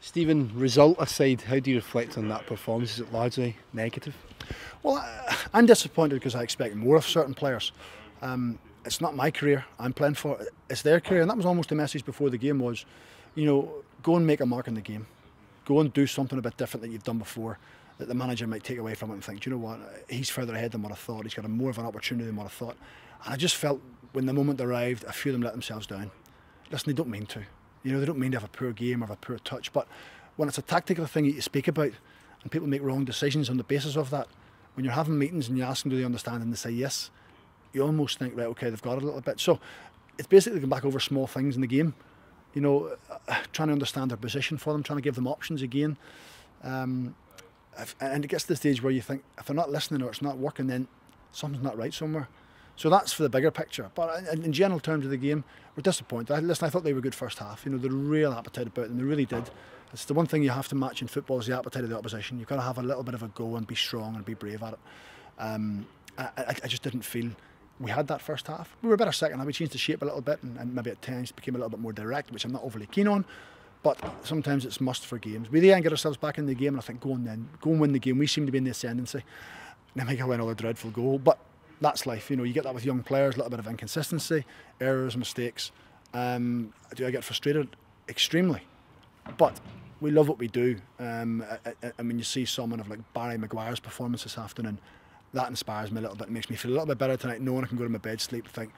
Stephen, result aside, how do you reflect on that performance? Is it largely negative? Well, I'm disappointed because I expect more of certain players. It's not my career I'm playing for, it's their career, and that was almost the message before the game was, you know, go and make a mark in the game. Go and do something a bit different that you've done before, that the manager might take away from it and think, do you know what, he's further ahead than what I thought, he's got more of an opportunity than what I thought. And I just felt when the moment arrived, a few of them let themselves down. Listen, they don't mean to. You know, they don't mean to have a poor game or have a poor touch, but when it's a tactical thing that you speak about and people make wrong decisions on the basis of that, when you're having meetings and you ask them do they understand and they say yes, you almost think, right, okay, they've got it a little bit. So it's basically going back over small things in the game, you know, trying to understand their position for them, trying to give them options again. And it gets to the stage where you think, if they're not listening or it's not working, then something's not right somewhere. So that's for the bigger picture. But in general terms of the game, we're disappointed. Listen, I thought they were good first half. You know, the real appetite about them, they really did. It's the one thing you have to match in football is the appetite of the opposition. You've got to have a little bit of a go and be strong and be brave at it. I just didn't feel we had that first half. We were a better second half. We changed the shape a little bit and maybe at times became a little bit more direct, which I'm not overly keen on. But sometimes it's must for games. We then get ourselves back in the game and I think, go and win the game. We seem to be in the ascendancy. Then we get another dreadful goal. But that's life, you know, you get that with young players, a little bit of inconsistency, errors, mistakes. Do I get frustrated? Extremely. But we love what we do. And when you see someone of like Barry Maguire's performance this afternoon, that inspires me a little bit. It makes me feel a little bit better tonight, knowing I can go to my bed, sleep, and think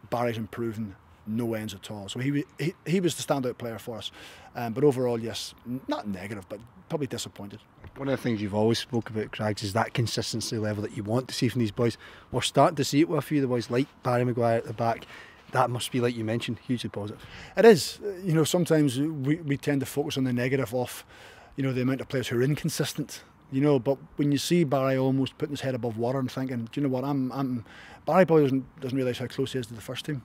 Barry's improving no ends at all. So he was the standout player for us. But overall, yes, not negative, but probably disappointed. One of the things you've always spoke about, Craigs, is that consistency level that you want to see from these boys. We're starting to see it with a few of the boys like Barry Maguire at the back. That must be, like you mentioned, hugely positive. It is. You know, sometimes we tend to focus on the negative of, you know, the amount of players who are inconsistent. You know, but when you see Barry almost putting his head above water and thinking, do you know what, Barry probably doesn't realise how close he is to the first team,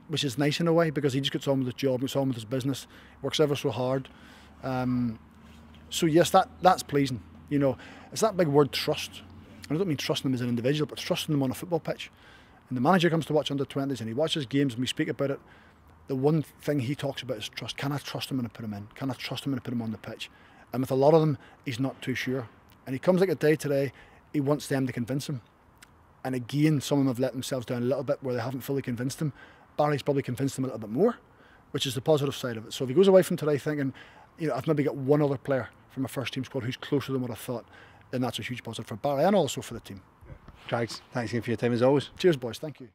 which is nice in a way because he just gets on with his job, gets on with his business, works ever so hard. So yes, that's pleasing. You know, it's that big word trust. And I don't mean trusting them as an individual, but trusting them on a football pitch. And the manager comes to watch under-20s and he watches games and we speak about it. The one thing he talks about is trust. Can I trust him when I put him in? Can I trust him when I put him on the pitch? And with a lot of them, he's not too sure. And he comes like a day today, he wants them to convince him. And again, some of them have let themselves down a little bit where they haven't fully convinced him. Barry's probably convinced him a little bit more, which is the positive side of it. So if he goes away from today thinking, you know, I've maybe got one other player from a first team squad who's closer than what I thought, then that's a huge positive for Barry and also for the team. Craigs, thanks again for your time as always. Cheers, boys. Thank you.